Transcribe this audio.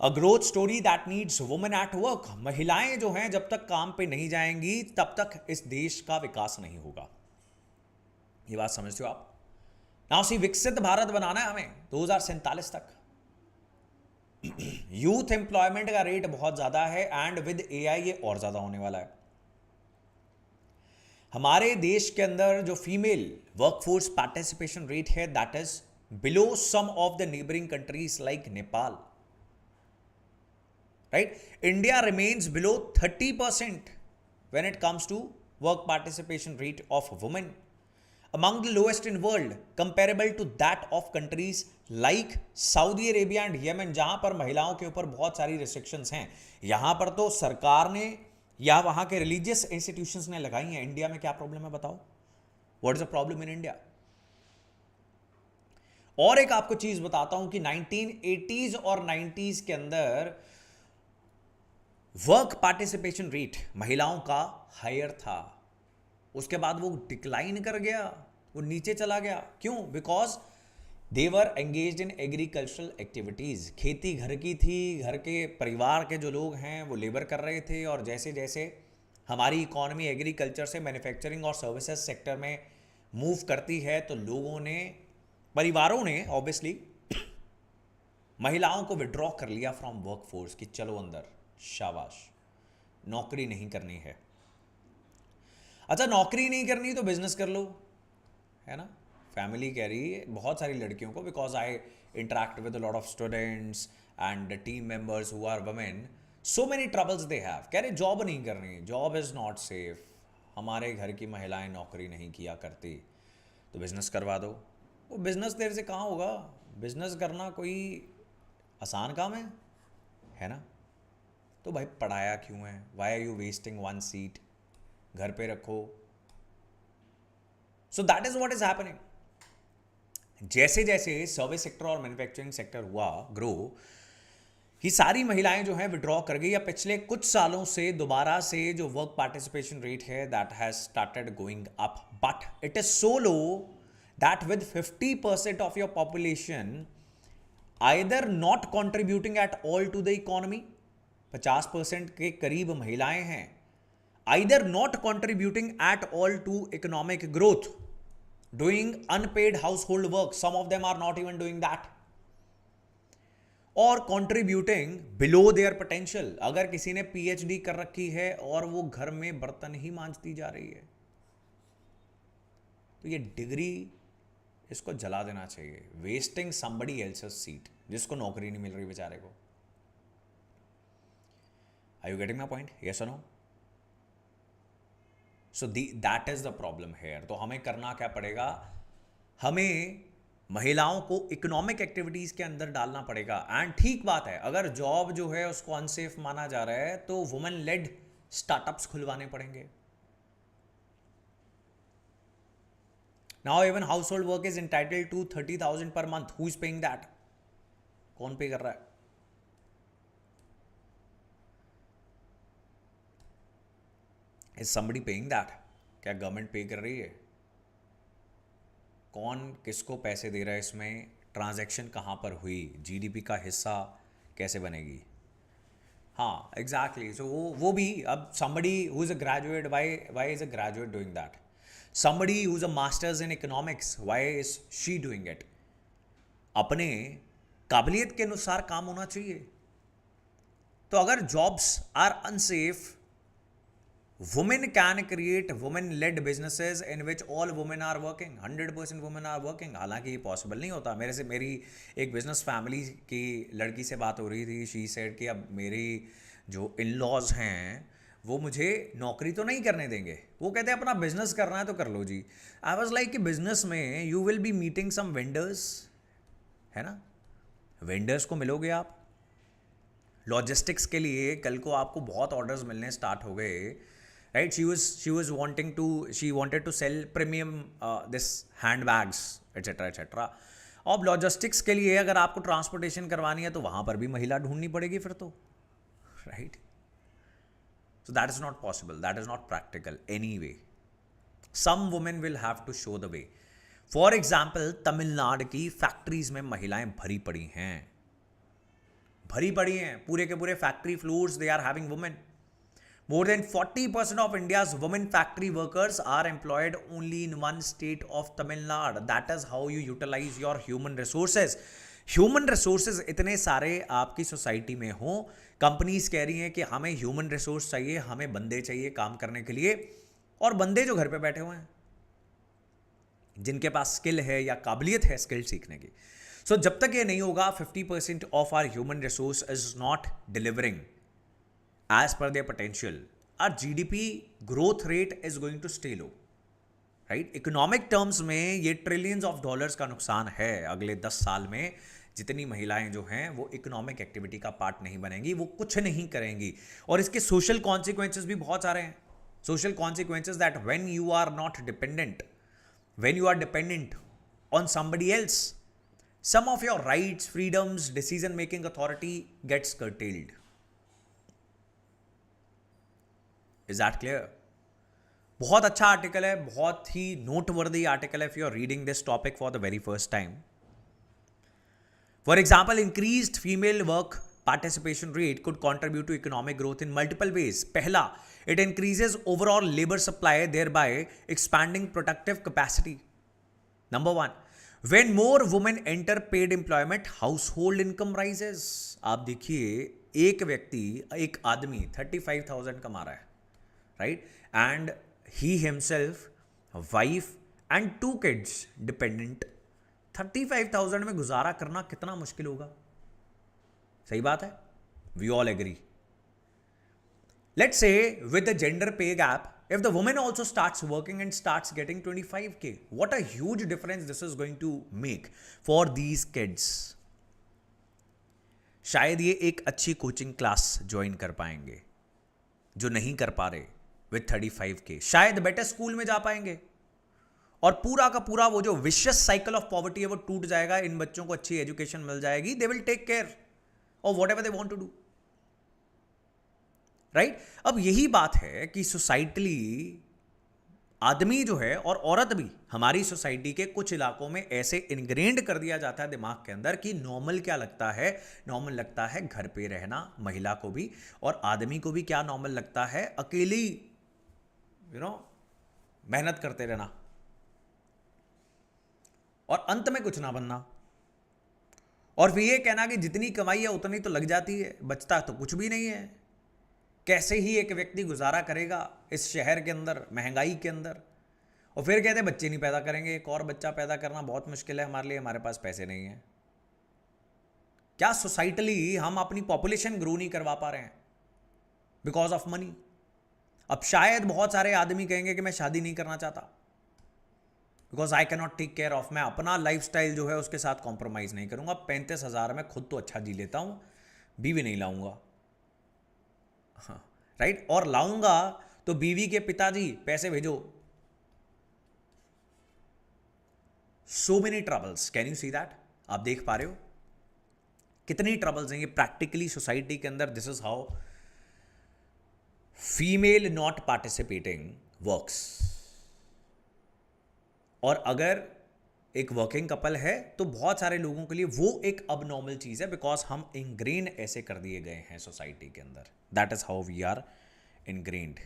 A growth story that needs women at work. महिलाएं जो हैं जब तक काम पे नहीं जाएंगी तब तक इस देश का विकास नहीं होगा। ये बात समझते हो आप? नाउ सी, विकसित भारत बनाना है हमें 2047 तक। यूथ एम्प्लॉयमेंट का रेट बहुत ज्यादा है एंड विद एआई ये और ज्यादा होने वाला है। हमारे देश के अंदर जो फीमेल वर्कफोर्स पार्टिसिपेशन रेट है that is below some of the neighbouring countries like Nepal, right? India remains below 30% when it comes to work participation rate of women, among the lowest in world, comparable to that of countries like Saudi Arabia and Yemen, जहां पर महिलाओं के ऊपर बहुत सारी restrictions हैं। यहां पर तो सरकार ने या वहां के रिलीजियस इंस्टीट्यूशंस ने लगाई हैं। इंडिया में क्या प्रॉब्लम है बताओ? What is the problem in India? और एक आपको चीज बताता हूं कि 1980s और 90s के अंदर वर्क पार्टिसिपेशन रेट महिलाओं का हायर था, उसके बाद वो डिक्लाइन कर गया, वो नीचे चला गया। क्यों? Because they were engaged in agricultural activities. खेती घर की थी, घर के परिवार के जो लोग हैं वो लेबर कर रहे थे, और जैसे जैसे हमारी इकोनॉमी एग्रीकल्चर से मैन्युफैक्चरिंग और सर्विसेज सेक्टर में मूव करती है तो लोगों ने, परिवारों ने ऑब्वियसली महिलाओं को विड्रॉ कर लिया फ्रॉम वर्क फोर्स कि चलो अंदर, शाबाश, नौकरी नहीं करनी है। अच्छा, नौकरी नहीं करनी तो बिजनेस कर लो, है ना? फैमिली कह रही है बहुत सारी लड़कियों को, because I interact with a lot of students and team members who are women, so many troubles they have. कह रहे जॉब नहीं करनी, जॉब इज़ नॉट सेफ, हमारे घर की महिलाएं नौकरी नहीं किया करती, तो बिजनेस करवा दो। वो बिजनेस देर से कहाँ होगा? बिजनेस करना कोई आसान काम है ना? तो भाई पढ़ाया क्यों है? Why are you wasting one seat? घर पे रखो। So that is what is happening. जैसे जैसे सर्विस सेक्टर और मैन्युफैक्चरिंग सेक्टर हुआ ग्रो, ये सारी महिलाएं जो हैं विड्रॉ कर गई, या पिछले कुछ सालों से दोबारा से जो वर्क पार्टिसिपेशन रेट है that has started going up, but it is so low that with 50% of your population either not contributing at all to the economy, 50% के करीब महिलाएं हैं, either not contributing at all to economic growth, doing unpaid household work, some of them are not even doing that, और contributing below their potential. अगर किसी ने PhD कर रखी है और वो घर में बर्तन ही मांजती जा रही है, तो ये डिग्री इसको जला देना चाहिए। वेस्टिंग समबडी एल्सेस सीट, जिसको नौकरी नहीं मिल रही बेचारे को। Are you getting my point? Yes or no? So that is the problem here. तो हमें करना क्या पड़ेगा? हमें महिलाओं को इकोनॉमिक एक्टिविटीज़ के अंदर डालना पड़ेगा। एंड ठीक बात है, अगर जॉब जो है उसको अनसेफ माना जा रहा है तो वुमेन लेड स्टार्टअप्स खुलवाने पड़ेंगे। Now even household work is entitled to 30,000 per month. Who is paying that? कौन पे कर रहा है? Is somebody paying that? क्या गवर्नमेंट पे कर रही है? कौन किसको पैसे दे रहा है इसमें? ट्रांजैक्शन कहाँ पर हुई? जीडीपी का हिस्सा कैसे बनेगी? हाँ एग्जैक्टली। सो वो भी, अब somebody who is a graduate, why is a graduate doing that? Somebody who is a masters in economics, why is she doing it? अपने काबिलियत के अनुसार काम होना चाहिए। तो अगर jobs are unsafe, women can create women led businesses in which all women are working, 100% women are working। हालांकि ये पॉसिबल नहीं होता। मेरी एक बिजनेस फैमिली की लड़की से बात हो रही थी। शी सेड कि अब मेरी जो इन लॉज हैं वो मुझे नौकरी तो नहीं करने देंगे, वो कहते हैं अपना बिजनेस करना है तो कर लो जी। आई वॉज लाइक कि बिजनेस में you will be meeting some vendors, है ना? वेंडर्स को मिलोगे आप। लॉजिस्टिक्स के लिए कल को आपको बहुत ऑर्डर्स मिलने स्टार्ट हो गए, right? She wanted to sell premium this handbags etc. अब लॉजिस्टिक्स के लिए अगर आपको ट्रांसपोर्टेशन करवानी है तो वहां पर भी महिला ढूंढनी पड़ेगी फिर तो, right? So that is not possible, that is not practical any way. Some women will have to show the way. For example, Tamil Nadu की फैक्ट्रीज में महिलाएं भरी पड़ी हैं, भरी पड़ी हैं, पूरे के पूरे factory floors they are having women. More than 40% of India's women factory workers are employed only in one state of Tamil Nadu. That is how you utilize your human resources. Human resources इतने सारे आपकी society में हो, companies कह रही हैं कि हमें ह्यूमन रिसोर्स चाहिए, हमें बंदे चाहिए काम करने के लिए, और बंदे जो घर पे बैठे हुए हैं जिनके पास स्किल है या काबिलियत है स्किल सीखने की. सो जब तक ये नहीं होगा 50% of our human resource is not delivering as per their potential, our GDP growth rate is going to stay low, right? Economic terms में ये ट्रिलियंस ऑफ डॉलर्स का नुकसान है अगले 10 साल में. जितनी महिलाएं जो हैं वो इकोनॉमिक एक्टिविटी का पार्ट नहीं बनेंगी, वो कुछ नहीं करेंगी, और इसके सोशल कॉन्सिक्वेंसेस भी बहुत सारे हैं. Social consequences that when you are not dependent, when you are dependent on somebody else, some of your rights, freedoms, decision making authority gets curtailed. Is that clear? बहुत अच्छा आर्टिकल है, बहुत ही noteworthy article है if you are reading this topic for the very first time. For example, increased female work participation rate could contribute to economic growth in multiple ways. पहला, it increases overall labor supply, thereby expanding productive capacity. Number one, when more women enter paid employment, household income rises. आप देखिए, एक व्यक्ति, एक आदमी 35,000 कमा रहा है, right? And he himself, wife and 2 kids dependent. 35,000 में गुजारा करना कितना मुश्किल होगा? सही बात है, we all agree. Let's say with the gender pay gap, if the woman also starts working and starts getting 25K, what a huge difference this is going to make for these kids. शायद ये एक अच्छी coaching class join कर पाएंगे जो नहीं कर पा रहे विथ 35K. शायद बेटर स्कूल में जा पाएंगे, और पूरा का पूरा वो जो विशियस साइकिल ऑफ पॉवर्टी है वो टूट जाएगा. इन बच्चों को अच्छी एजुकेशन मिल जाएगी, they will take care of whatever they want to do, right? अब यही बात है कि सोसाइटली आदमी जो है और औरत भी हमारी सोसाइटी के कुछ इलाकों में ऐसे इनग्रेंड कर दिया जाता है दिमाग के अंदर कि नॉर्मल क्या लगता है? नॉर्मल लगता है घर पे रहना, महिला को भी, और आदमी को भी क्या नॉर्मल लगता है? अकेली मेहनत करते रहना और अंत में कुछ ना बनना, और फिर ये कहना कि जितनी कमाई है उतनी तो लग जाती है, बचता तो कुछ भी नहीं है. कैसे ही एक व्यक्ति गुजारा करेगा इस शहर के अंदर, महंगाई के अंदर? और फिर कहते हैं बच्चे नहीं पैदा करेंगे, एक और बच्चा पैदा करना बहुत मुश्किल है हमारे लिए, हमारे पास पैसे नहीं है. क्या सोसाइटली हम अपनी पॉपुलेशन ग्रो नहीं करवा पा रहे हैं बिकॉज ऑफ मनी? अब शायद बहुत सारे आदमी कहेंगे कि मैं शादी नहीं करना चाहता because I can not take care of, मैं अपना लाइफस्टाइल जो है उसके साथ कॉम्प्रोमाइज़ नहीं करूंगा. 35,000 में खुद तो अच्छा जी लेता हूं, बीवी नहीं लाऊंगा. हाँ, राइट? और लाऊंगा तो बीवी के पिताजी पैसे भेजो. सो many troubles, can you see that? आप देख पा रहे हो कितनी ट्रबल्स हैं ये प्रैक्टिकली सोसाइटी के अंदर. This is how female not participating works. और अगर एक वर्किंग कपल है तो बहुत सारे लोगों के लिए वो एक अबनॉर्मल चीज है बिकॉज हम इंग्रेन ऐसे कर दिए गए हैं सोसाइटी के अंदर. That is how we are ingrained.